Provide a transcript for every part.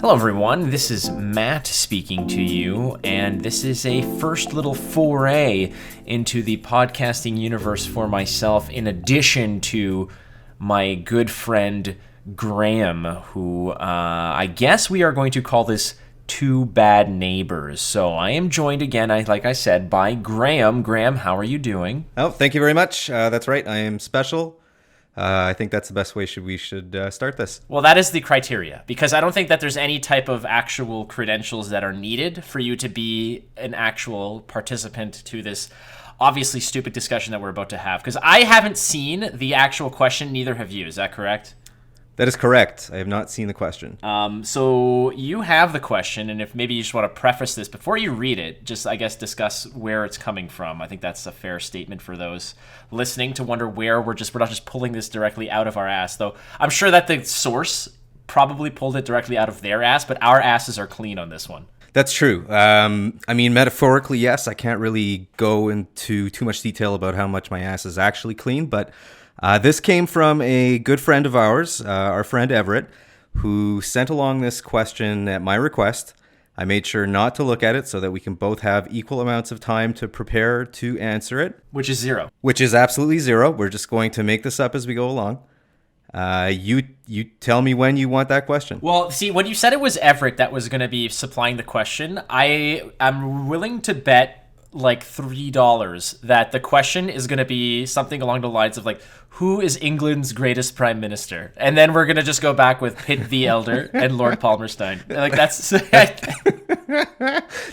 Hello everyone, this is Matt speaking to you, and this is a first little foray into the podcasting universe for myself, in addition to my good friend Graeme, who I guess we are going to call this Two Bad Neighbors. So I am joined again, like I said, by Graeme. Graeme, how are you doing? Oh, thank you very much. That's right, I am special. I think that's the best way we should start this. Well, that is the criteria, because I don't think that there's any type of actual credentials that are needed for you to be an actual participant to this obviously stupid discussion that we're about to have. Because I haven't seen the actual question, neither have you. Is that correct? That is correct. I have not seen the question. So you have the question, and if maybe you just want to preface this before you read it, just I guess discuss where it's coming from. I think that's a fair statement for those listening to wonder where we're not just pulling this directly out of our ass. Though I'm sure that the source probably pulled it directly out of their ass, but our asses are clean on this one. That's true. I mean, metaphorically, yes. I can't really go into too much detail about how much my ass is actually clean, but this came from a good friend of ours, our friend Everett, who sent along this question at my request. I made sure not to look at it so that we can both have equal amounts of time to prepare to answer it. Which is zero. Which is absolutely zero. We're just going to make this up as we go along. You tell me when you want that question. Well, see, when you said it was Everett that was going to be supplying the question, I am willing to bet like $3 that the question is going to be something along the lines of like, who is England's greatest prime minister? And then we're going to just go back with Pitt the Elder and Lord Palmerston. Like that's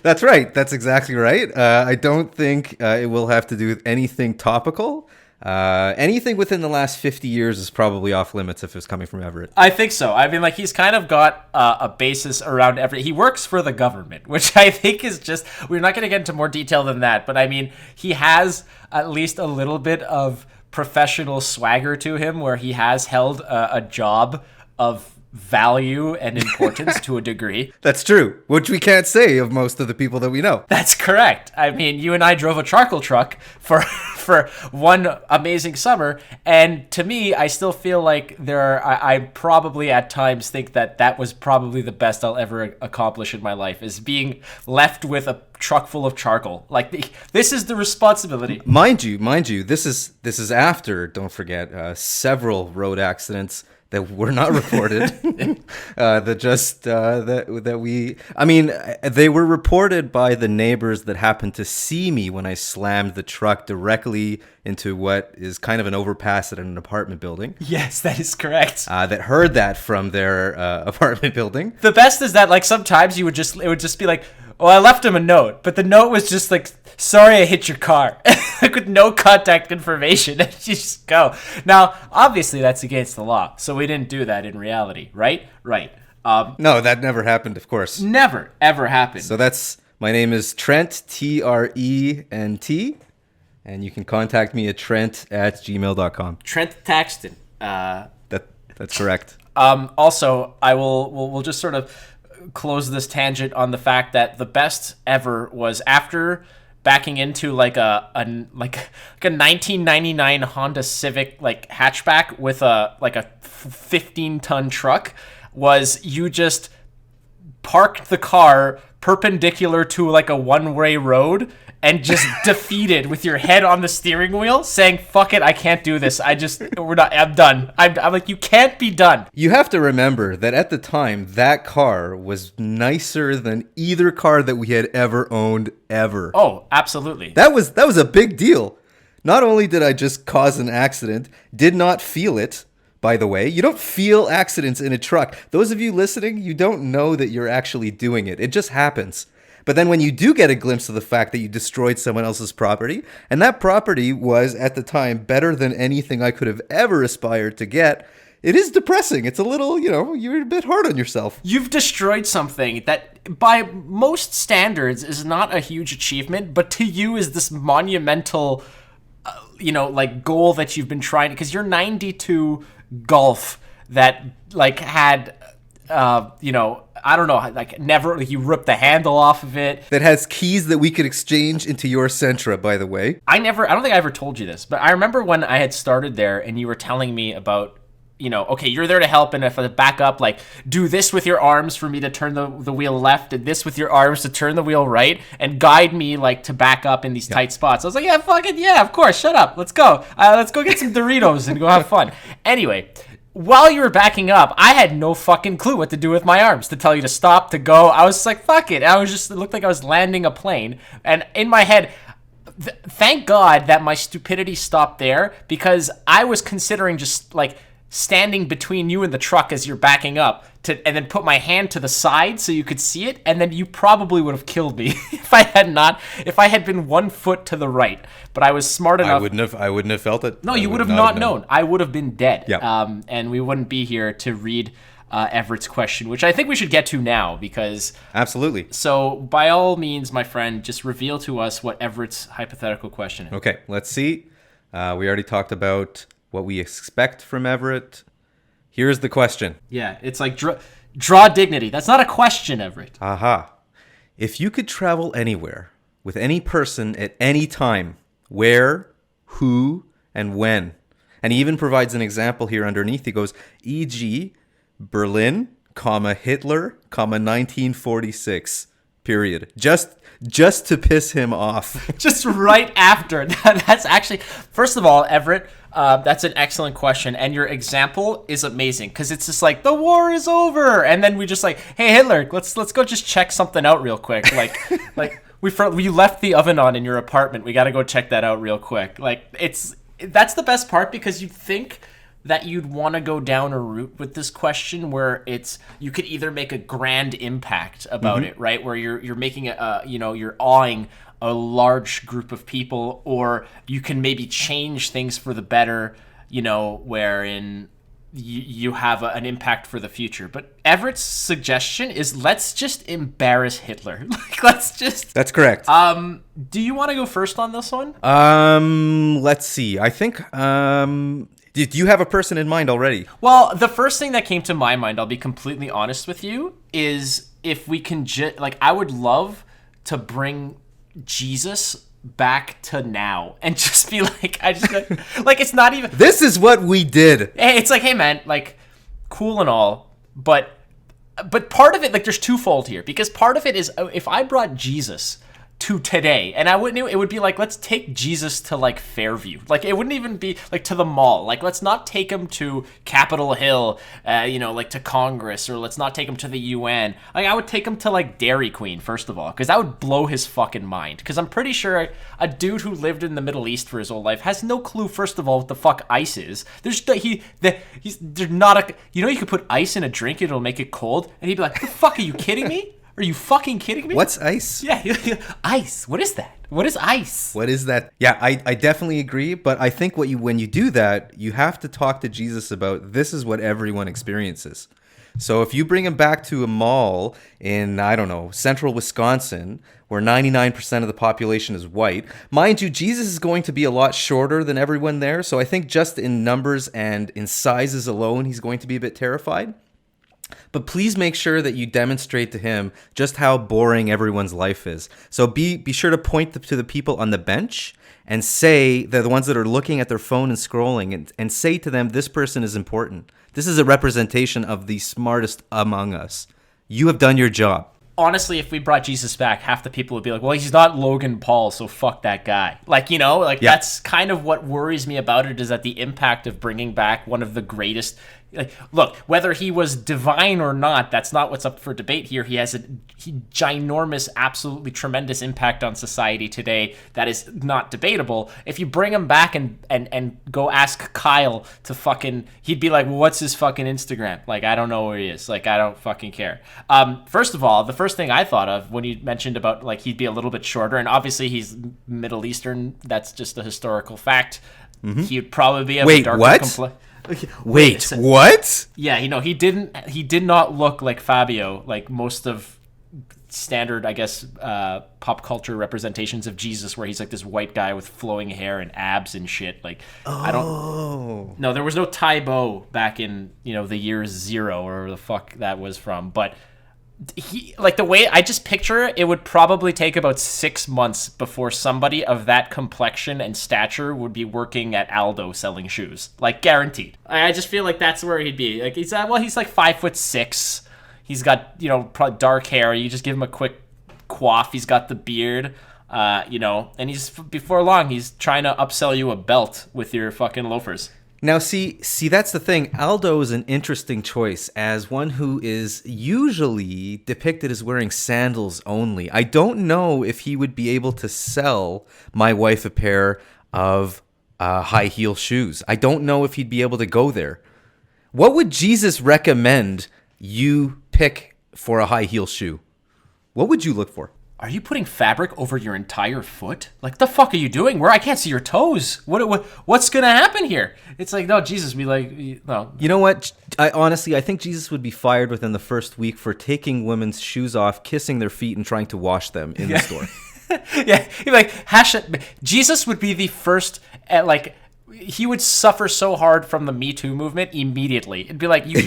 That's right. That's exactly right. I don't think it will have to do with anything topical. Anything within the last 50 years is probably off limits if it's coming from Everett. I think so. I mean, like, he's kind of got a basis around Everett. He works for the government, which I think is just, we're not going to get into more detail than that. But I mean, he has at least a little bit of professional swagger to him, where he has held a job of value and importance to a degree. That's true, which we can't say of most of the people that we know. That's correct. I mean, you and I drove a charcoal truck for one amazing summer, and to me, I still feel like I probably at times think that was probably the best I'll ever accomplish in my life, is being left with a truck full of charcoal. Like, this is the responsibility. Mind you, this is after, don't forget, several road accidents that were not reported. They were reported by the neighbors that happened to see me when I slammed the truck directly into what is kind of an overpass at an apartment building. Yes, that is correct. That heard that from their apartment building. The best is that, like, sometimes it would just be like, oh, I left him a note, but the note was just like, sorry I hit your car. Like, with no contact information. And you just go. Now, obviously, that's against the law, so we didn't do that in reality, right? Right. No, that never happened, of course. Never, ever happened. So my name is Trent, Trent, and you can contact me at trent@gmail.com. Trent Taxton. That's correct. Also, we'll just sort of close this tangent on the fact that the best ever was after backing into like a 1999 Honda Civic like hatchback with a 15-ton truck, was you just parked the car perpendicular to like a one-way road and just defeated with your head on the steering wheel, saying, fuck it, I can't do this. I'm done. I'm like, you can't be done. You have to remember that at the time, that car was nicer than either car that we had ever owned, ever. Oh, absolutely. That was a big deal. Not only did I just cause an accident, did not feel it, by the way. You don't feel accidents in a truck. Those of you listening, you don't know that you're actually doing it. It just happens. But then when you do get a glimpse of the fact that you destroyed someone else's property, and that property was, at the time, better than anything I could have ever aspired to get, it is depressing. It's a little, you're a bit hard on yourself. You've destroyed something that, by most standards, is not a huge achievement, but to you is this monumental, goal that you've been trying, because your 92 Golf that, had, I don't know, like, never, like, you ripped the handle off of it. That has keys that we could exchange into your Sentra, by the way. I don't think I ever told you this, but I remember when I had started there and you were telling me about, okay, you're there to help, and if I back up, like, do this with your arms for me to turn the wheel left, and this with your arms to turn the wheel right, and guide me, like, to back up in these tight spots. I was like, yeah, fucking, yeah, of course, shut up, let's go. Let's go get some Doritos and go have fun. Anyway, while you were backing up, I had no fucking clue what to do with my arms, to tell you to stop, to go. I was just like, fuck it. It looked like I was landing a plane, and in my head, thank God that my stupidity stopped there, because I was considering just, like, standing between you and the truck as you're backing up and then put my hand to the side so you could see it, and then you probably would have killed me if I had been 1 foot to the right. But I was smart enough. I wouldn't have felt it. No, you would have not known. I would have been dead. Yeah. And we wouldn't be here to read Everett's question, which I think we should get to now, because... Absolutely. So, by all means, my friend, just reveal to us what Everett's hypothetical question is. Okay, let's see. We already talked about what we expect from Everett. Here's the question. Yeah, it's like draw dignity. That's not a question, Everett. Aha. If you could travel anywhere with any person at any time, where, who, and when? And he even provides an example here underneath. He goes, e.g., Berlin, Hitler, 1946, period. Just to piss him off. Just right after. That's actually, first of all, Everett, that's an excellent question. And your example is amazing, because it's just like, the war is over. And then we just like, hey, Hitler, let's go just check something out real quick. Like we left the oven on in your apartment. We got to go check that out real quick. Like, that's the best part, because you think that you'd want to go down a route with this question where you could either make a grand impact about it, right? Where you're making you're awing a large group of people, or you can maybe change things for the better, wherein you have an impact for the future. But Everett's suggestion is, let's just embarrass Hitler. That's correct. Do you want to go first on this one? Let's see. I think, do you have a person in mind already? Well, the first thing that came to my mind, I'll be completely honest with you, is if we can I would love to bring Jesus back to now and just be like, it's not even... This is what we did. It's like, hey man, like, cool and all, but part of it, like, there's twofold here, because part of it is, if I brought Jesus to today, and it would be like, let's take Jesus to, like, Fairview. Like, it wouldn't even be like to the mall. Like, let's not take him to Capitol Hill, like to Congress, or let's not take him to the UN. Like, I would take him to, like, Dairy Queen, first of all, because that would blow his fucking mind. Because I'm pretty sure a dude who lived in the Middle East for his whole life has no clue, first of all, what the fuck ice is. There's not a, you could put ice in a drink, it'll make it cold, and he'd be like, the fuck, are you kidding me? Are you fucking kidding me? What's ice? Yeah, ice. What is that? What is ice? What is that? Yeah, I definitely agree, but I think when you do that, you have to talk to Jesus about, this is what everyone experiences. So if you bring him back to a mall in, I don't know, central Wisconsin, where 99% of the population is white, mind you, Jesus is going to be a lot shorter than everyone there, so I think just in numbers and in sizes alone, he's going to be a bit terrified. But please make sure that you demonstrate to him just how boring everyone's life is. So be sure to point to the people on the bench and say, they're the ones that are looking at their phone and scrolling, and say to them, this person is important. This is a representation of the smartest among us. You have done your job. Honestly, if we brought Jesus back, half the people would be like, well, he's not Logan Paul, so fuck that guy. That's kind of what worries me about it, is that the impact of bringing back one of the greatest... Look, whether he was divine or not, that's not what's up for debate here. He has a ginormous, absolutely tremendous impact on society today that is not debatable. If you bring him back and go ask Kyle to fucking... He'd be like, well, what's his fucking Instagram? Like, I don't know where he is. Like, I don't fucking care. First of all, the first thing I thought of when you mentioned about, like, he'd be a little bit shorter, and obviously he's Middle Eastern. That's just a historical fact. Mm-hmm. He'd probably be a darker complexion. Wait, what? Yeah, he did not look like Fabio, like most of standard, I guess, pop culture representations of Jesus, where he's like this white guy with flowing hair and abs and shit. Like, No, there was no Tybo back in, the year 0 or the fuck that was from. But the way I just picture it, it would probably take about 6 months before somebody of that complexion and stature would be working at Aldo selling shoes, like guaranteed. I just feel like that's where he'd be. Like he's like 5'6". He's got probably dark hair. You just give him a quick quaff. He's got the beard, and he's before long he's trying to upsell you a belt with your fucking loafers. Now, see, that's the thing. Aldo is an interesting choice as one who is usually depicted as wearing sandals only. I don't know if he would be able to sell my wife a pair of high heel shoes. I don't know if he'd be able to go there. What would Jesus recommend you pick for a high heel shoe? What would you look for? Are you putting fabric over your entire foot? Like, the fuck are you doing? Where I can't see your toes. What's gonna happen here? It's like, no, Jesus, no. You know what? I think Jesus would be fired within the first week for taking women's shoes off, kissing their feet, and trying to wash them in the store. Yeah, Jesus would be the first he would suffer so hard from the Me Too movement immediately. It'd be like, you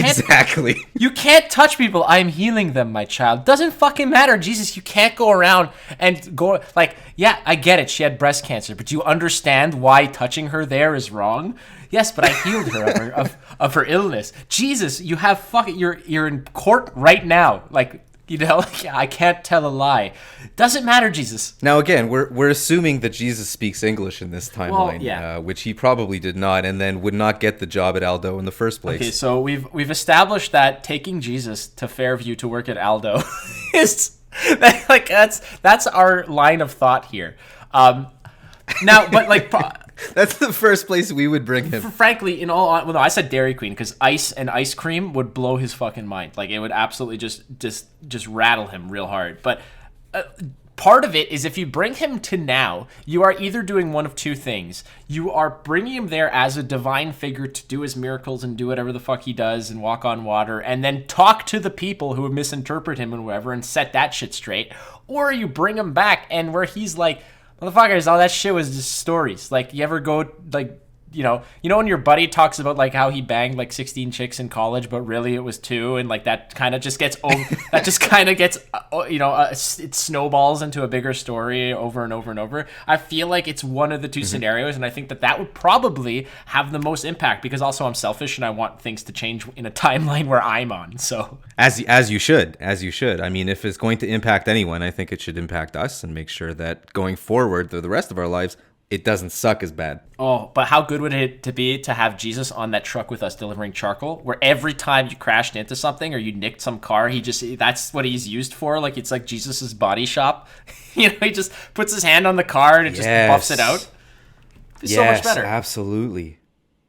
can't touch people. I'm healing them, my child. Doesn't fucking matter, Jesus. You can't go around and go yeah, I get it. She had breast cancer, but do you understand why touching her there is wrong? Yes, but I healed her of her illness. Jesus, you have you're in court right now. I can't tell a lie. Doesn't matter, Jesus. Now, again, we're assuming that Jesus speaks English in this timeline, which he probably did not, and then would not get the job at Aldo in the first place. Okay, so we've established that taking Jesus to Fairview to work at Aldo is that's our line of thought here. Now, but that's the first place we would bring him. Frankly, I said Dairy Queen because ice and ice cream would blow his fucking mind. Like, it would absolutely just rattle him real hard. But part of it is if you bring him to now, you are either doing one of two things. You are bringing him there as a divine figure to do his miracles and do whatever the fuck he does and walk on water and then talk to the people who misinterpret him and whatever and set that shit straight. Or you bring him back and where he's like, motherfuckers, all that shit was just stories. Like, you ever go, when your buddy talks about, how he banged, 16 chicks in college, but really it was 2, and, that kind of just gets, it snowballs into a bigger story over and over and over. I feel like it's one of the two scenarios, and I think that would probably have the most impact, because also I'm selfish, and I want things to change in a timeline where I'm on, so. As you should. I mean, if it's going to impact anyone, I think it should impact us and make sure that going forward through the rest of our lives, it doesn't suck as bad. Oh, but how good would it be to have Jesus on that truck with us delivering charcoal, where every time you crashed into something or you nicked some car, that's what he's used for. It's like Jesus's body shop. He just puts his hand on the car and it just buffs it out. It's so much better. Absolutely.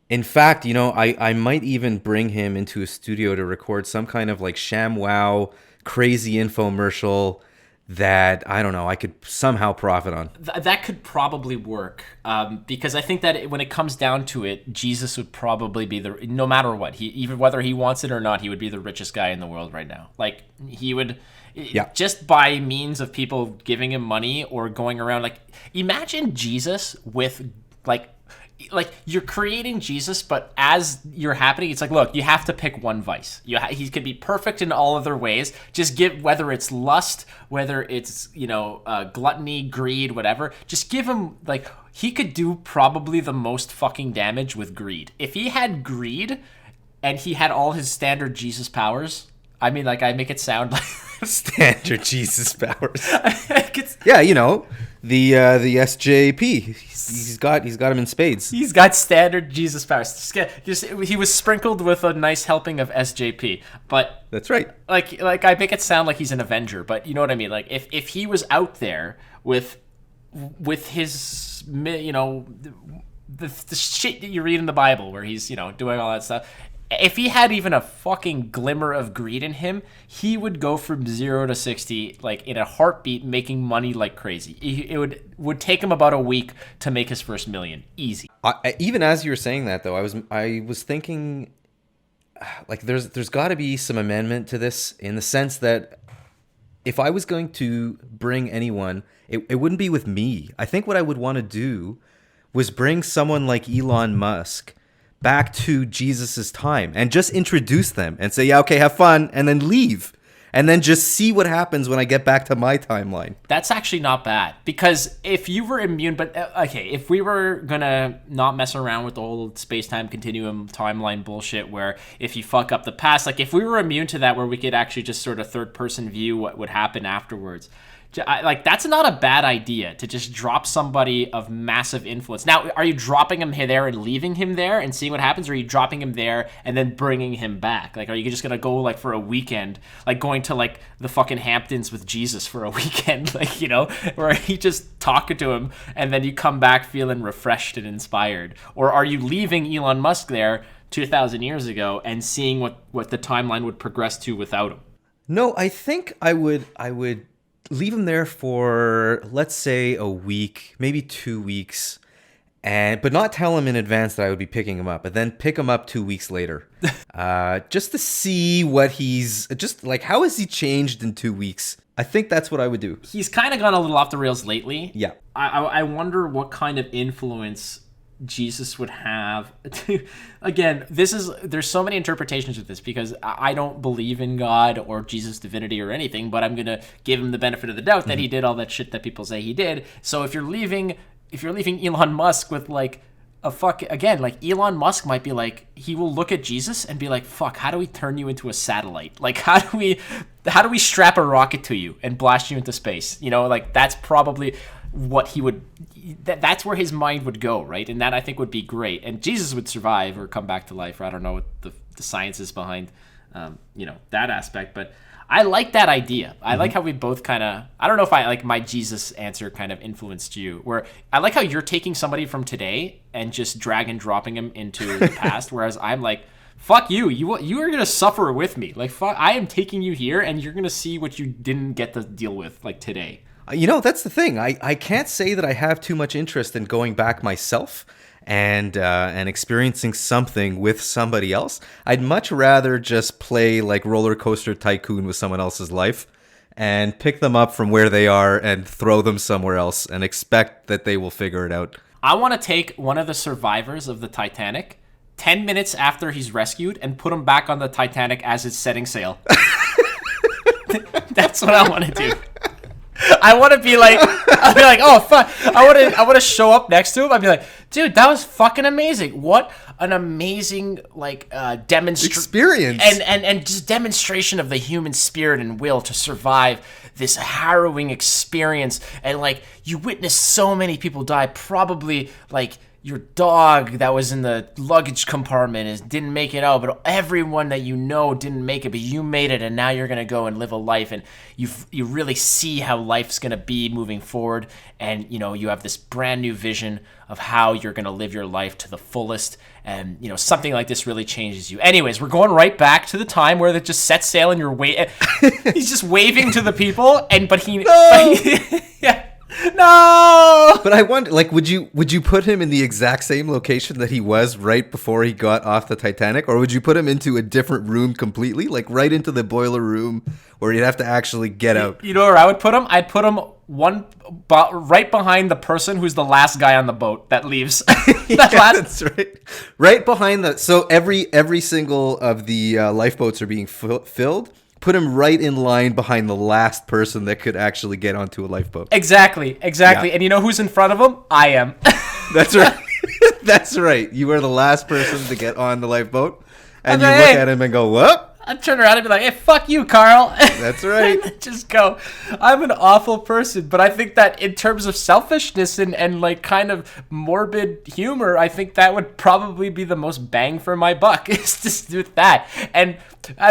In fact, I might even bring him into a studio to record some kind of ShamWow crazy infomercial that, I don't know, I could somehow profit on. That could probably work, because I think that when it comes down to it, Jesus would probably be no matter what, even whether he wants it or not, he would be the richest guy in the world right now. He would, just by means of people giving him money or going around, imagine Jesus with, you're creating Jesus, but as you're happening, it's look, you have to pick one vice. He could be perfect in all other ways. Just give, whether it's lust, whether it's, gluttony, greed, whatever, just give him, he could do probably the most fucking damage with greed. If he had greed and he had all his standard Jesus powers, I mean, I make it sound like standard Jesus powers. The SJP. He's got him in spades. He's got standard Jesus powers. He was sprinkled with a nice helping of SJP. But that's right. I make it sound like he's an Avenger, but you know what I mean. If he was out there with his the shit that you read in the Bible, where he's doing all that stuff. If he had even a fucking glimmer of greed in him, he would go from 0 to 60 in a heartbeat, making money like crazy. It would take him about a week to make his first $1 million, easy. Even as you were saying that, though, I was thinking, there's got to be some amendment to this, in the sense that if I was going to bring anyone, it wouldn't be with me. I think what I would want to do was bring someone like Elon Musk back to Jesus's time and just introduce them and say, yeah, okay, have fun, and then leave. and then just see what happens when I get back to my timeline. That's actually not bad, because if you were immune, but okay, if we were gonna not mess around with the whole space-time continuum timeline bullshit where if you fuck up the past, like if we were immune to that where we could actually just sort of third-person view what would happen afterwards, like that's not a bad idea to just drop somebody of massive influence. Now, are you dropping him there and leaving him there and seeing what happens, or are you dropping him there and then bringing him back? Like, are you just gonna go like for a weekend, like going to like the fucking Hamptons with Jesus for a weekend, like, you know, where you just talking to him and then you come back feeling refreshed and inspired? Or are you leaving Elon Musk there 2,000 years ago and seeing what the timeline would progress to without him? No, I think I would leave him there for, let's say, a week, maybe 2 weeks, but not tell him in advance that I would be picking him up, but then pick him up 2 weeks later, just to see what how has he changed in 2 weeks? I think that's what I would do. He's kind of gone a little off the rails lately. Yeah. I wonder what kind of influence Jesus would have. Again, there's so many interpretations of this, because I don't believe in God or Jesus' divinity or anything, but I'm gonna give him the benefit of the doubt that he did all that shit that people say he did. So if you're leaving Elon Musk with like a like Elon Musk might be like, he will look at Jesus and be like, fuck, how do we turn you into a satellite? Like, how do we strap a rocket to you and blast you into space? You know, like that's probably what he would, that's where his mind would go, right? And that I think would be great. And Jesus would survive or come back to life, or I don't know what the science is behind, that aspect. But I like that idea. I like how we both kind of, I don't know if I like my Jesus answer kind of influenced you, where I like how you're taking somebody from today and just drag and dropping him into the past. Whereas I'm like, fuck you. You are going to suffer with me. Like, fuck, I am taking you here and you're going to see what you didn't get to deal with like today. You know, that's the thing. I can't say that I have too much interest in going back myself and experiencing something with somebody else. I'd much rather just play like Roller Coaster Tycoon with someone else's life and pick them up from where they are and throw them somewhere else and expect that they will figure it out. I want to take one of the survivors of the Titanic 10 minutes after he's rescued and put him back on the Titanic as it's setting sail. That's what I want to do. I want to be like, I'll be like, oh fuck, I want to show up next to him. I'd be like, dude, that was fucking amazing. What an amazing like experience and just demonstration of the human spirit and will to survive this harrowing experience. And like, you witnessed so many people die, probably like your dog that was in the luggage compartment didn't make it out, but everyone that you know didn't make it, but you made it, and now you're gonna go and live a life, and you really see how life's gonna be moving forward, and you know you have this brand new vision of how you're gonna live your life to the fullest, and you know something like this really changes you. Anyways, we're going right back to the time where they just set sail and you're he's just waving to the people, yeah. No! But I wonder, like, would you put him in the exact same location that he was right before he got off the Titanic? Or would you put him into a different room completely? Like, right into the boiler room where he'd have to actually get out? You know where I would put him? I'd put him right behind the person who's the last guy on the boat that leaves. That's right. Right behind so every single of the lifeboats are being filled. Put him right in line behind the last person that could actually get onto a lifeboat. Exactly. Yeah. And you know who's in front of him? I am. That's right. That's right. You are the last person to get on the lifeboat. And you look at him and go, what? I'd turn around and be like, hey, fuck you, Carl. That's right. Just go. I'm an awful person. But I think that in terms of selfishness and like kind of morbid humor, I think that would probably be the most bang for my buck is just with that. And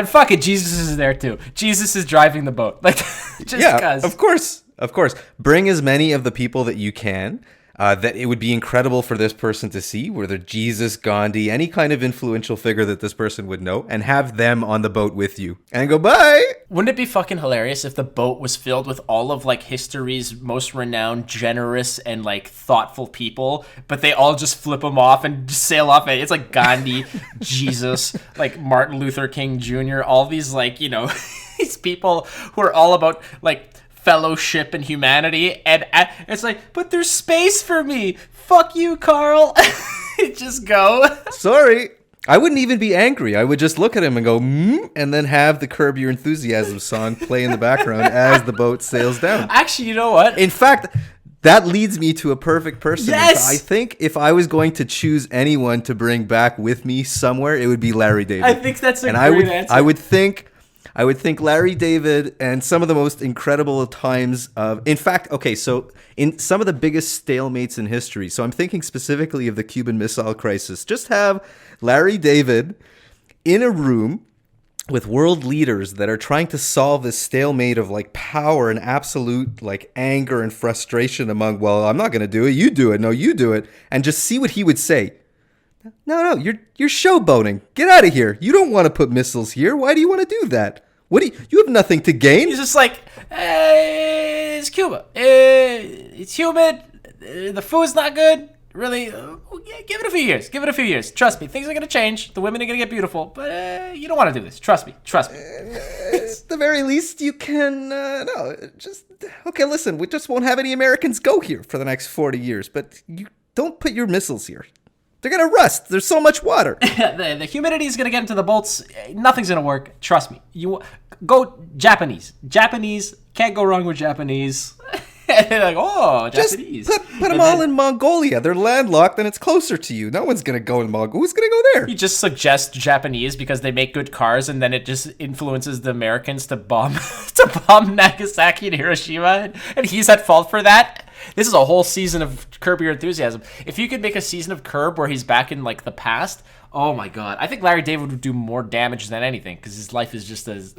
fuck it, Jesus is there too. Jesus is driving the boat. Like, just because. Of course. Bring as many of the people that you can. That it would be incredible for this person to see, whether Jesus, Gandhi, any kind of influential figure that this person would know, and have them on the boat with you. And go, bye! Wouldn't it be fucking hilarious if the boat was filled with all of, like, history's most renowned, generous, and, like, thoughtful people, but they all just flip them off and just sail off? It's like Gandhi, Jesus, like, Martin Luther King Jr., all these, like, you know, these people who are all about, like, fellowship and humanity, and it's like, but there's space for me. Fuck you, Carl. Just go. Sorry. I wouldn't even be angry. I would just look at him and go, and then have the Curb Your Enthusiasm song play in the background as the boat sails down. Actually, you know what? In fact, that leads me to a perfect person. Yes! I think if I was going to choose anyone to bring back with me somewhere, it would be Larry David. I think that's a great answer. I would think Larry David and some of the most incredible times of, in fact, okay, so in some of the biggest stalemates in history. So I'm thinking specifically of the Cuban Missile Crisis. Just have Larry David in a room with world leaders that are trying to solve this stalemate of like power and absolute like anger and frustration among, well, I'm not going to do it. You do it. No, you do it. And just see what he would say. No, you're showboating. Get out of here. You don't want to put missiles here. Why do you want to do that? You have nothing to gain. He's just like, it's Cuba. It's humid. The food's not good. Really, give it a few years. Give it a few years. Trust me, things are going to change. The women are going to get beautiful. But you don't want to do this. Trust me. Trust me. At the very least, you can, okay, listen, we just won't have any Americans go here for the next 40 years. But you don't put your missiles here. They're going to rust. There's so much water. The humidity is going to get into the bolts. Nothing's going to work. Trust me. You go Japanese. Japanese, can't go wrong with Japanese. And they're like, oh, Japanese. Just put them all in Mongolia. They're landlocked and it's closer to you. No one's going to go in Mongolia. Who's going to go there? You just suggest Japanese because they make good cars, and then it just influences the Americans to bomb Nagasaki and Hiroshima, and he's at fault for that. This is a whole season of Curb Your Enthusiasm. If you could make a season of Curb where he's back in like the past, oh my god. I think Larry David would do more damage than anything because his life is just as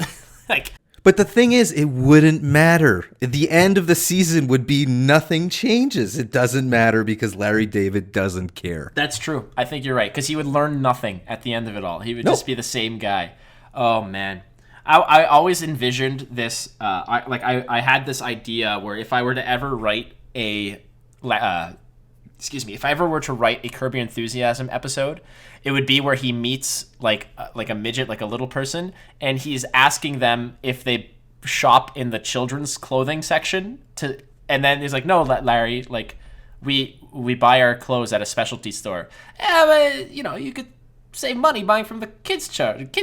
like... But the thing is, it wouldn't matter. At the end of the season would be nothing changes. It doesn't matter because Larry David doesn't care. That's true. I think you're right, because he would learn nothing at the end of it all. He would just be the same guy. Oh, man. I always envisioned this. I had this idea where if I were to ever write if I ever were to write a Curb Your Enthusiasm episode, it would be where he meets like a midget, like a little person, and he's asking them if they shop in the children's clothing section and then he's like, no, Larry, like we buy our clothes at a specialty store. Yeah, but you could save money buying from the kids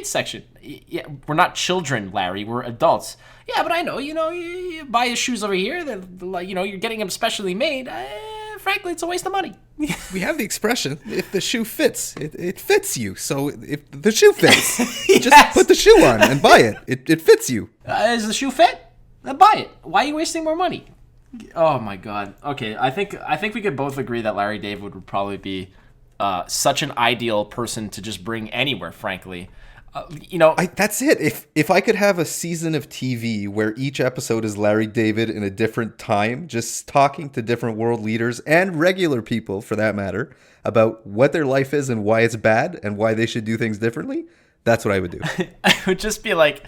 section. Yeah, we're not children, Larry. We're adults. Yeah, but I know, you buy his shoes over here. You're getting them specially made. Frankly, it's a waste of money. We have the expression, if the shoe fits, it fits you. So if the shoe fits, just put the shoe on and buy it. It fits you. Does the shoe fit? Then buy it. Why are you wasting more money? Oh, my God. Okay, I think we could both agree that Larry David would probably be such an ideal person to just bring anywhere, frankly. That's it. If I could have a season of TV where each episode is Larry David in a different time, just talking to different world leaders and regular people, for that matter, about what their life is and why it's bad and why they should do things differently, that's what I would do. I would just be like,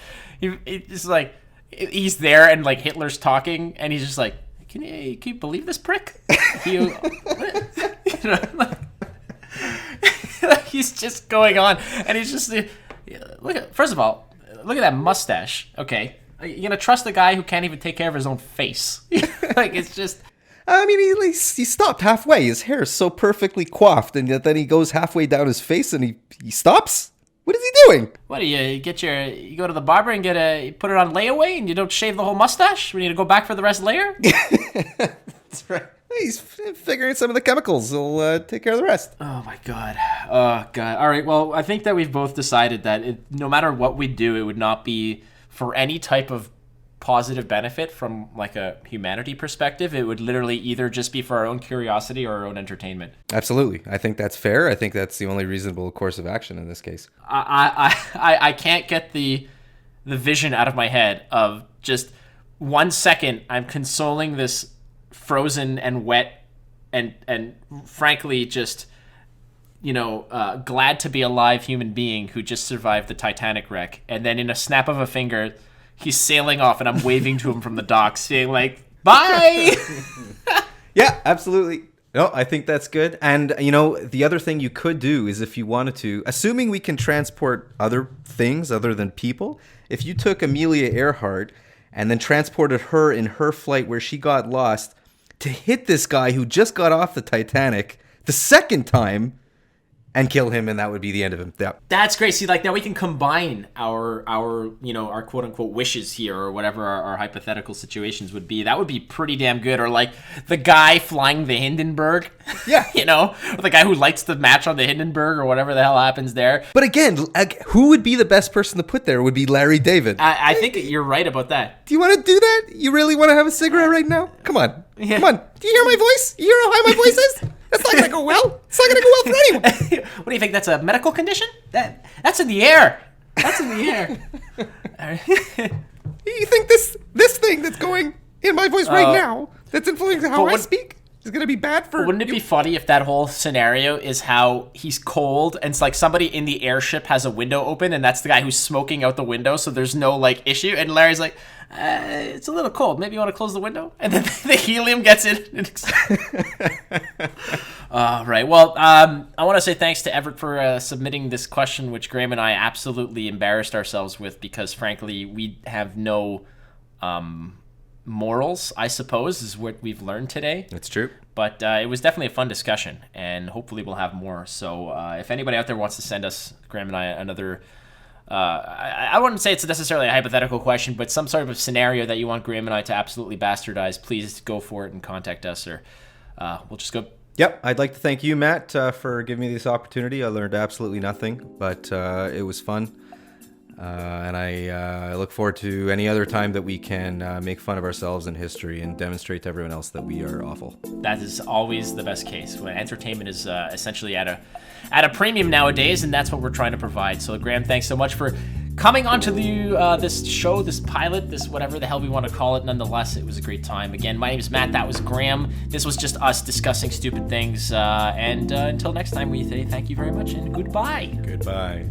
he's there and like Hitler's talking and he's just like, can you believe this prick? He's just going on and he's just... First of all, look at that mustache. Okay, you're gonna trust a guy who can't even take care of his own face? Like, it's just. I mean, he stopped halfway. His hair is so perfectly coiffed, and then he goes halfway down his face, and he stops. What is he doing? What do you go to the barber and you put it on layaway, and you don't shave the whole mustache? We need to go back for the rest later. That's right. He's figuring some of the chemicals. He'll take care of the rest. Oh, my God. Oh, God. All right. Well, I think that we've both decided that no matter what we do, it would not be for any type of positive benefit from like a humanity perspective. It would literally either just be for our own curiosity or our own entertainment. Absolutely. I think that's fair. I think that's the only reasonable course of action in this case. I can't get the vision out of my head of just 1 second I'm consoling this frozen and wet and frankly just glad to be alive human being who just survived the Titanic wreck, and then in a snap of a finger he's sailing off and I'm waving to him from the docks saying like, bye. Yeah, absolutely. No, I think that's good. And the other thing you could do is, if you wanted to, assuming we can transport other things other than people, if you took Amelia Earhart and then transported her in her flight where she got lost to hit this guy who just got off the Titanic the second time and kill him, and that would be the end of him. Yeah. That's great. See, like, now we can combine our our quote unquote wishes here, or whatever our hypothetical situations would be. That would be pretty damn good. Or like the guy flying the Hindenburg. Yeah. Or the guy who lights the match on the Hindenburg, or whatever the hell happens there. But again, who would be the best person to put there would be Larry David. I think you're right about that. Do you want to do that? You really want to have a cigarette right now? Come on. Yeah. Come on. Do you hear my voice? You hear how high my voice is? That's not going to go well. It's not going to go well for anyone. What do you think? That's a medical condition? That's in the air. That's in the air. You think this thing that's going in my voice right now, that's influencing how I speak, is going to be bad for Wouldn't it be funny if that whole scenario is how he's cold and it's like somebody in the airship has a window open and that's the guy who's smoking out the window, so there's no like issue, and Larry's like, it's a little cold, maybe you want to close the window, and then the helium gets in. Right. Well, I want to say thanks to Everett for submitting this question, which Graeme and I absolutely embarrassed ourselves with, because frankly we have no morals, I suppose, is what we've learned today. That's true. But it was definitely a fun discussion, and hopefully we'll have more. So if anybody out there wants to send us, Graeme and I, another, I wouldn't say it's necessarily a hypothetical question, but some sort of scenario that you want Graeme and I to absolutely bastardize, please go for it and contact us, or we'll just go. Yep, I'd like to thank you, Matt, for giving me this opportunity. I learned absolutely nothing, but it was fun. And I look forward to any other time that we can make fun of ourselves in history and demonstrate to everyone else that we are awful. That is always the best case. When entertainment is essentially at a premium nowadays, and that's what we're trying to provide. So, Graeme, thanks so much for coming onto the this show, this pilot, this whatever the hell we want to call it. Nonetheless, it was a great time. Again, my name is Matt. That was Graeme. This was just us discussing stupid things. And until next time, we say thank you very much and goodbye. Goodbye.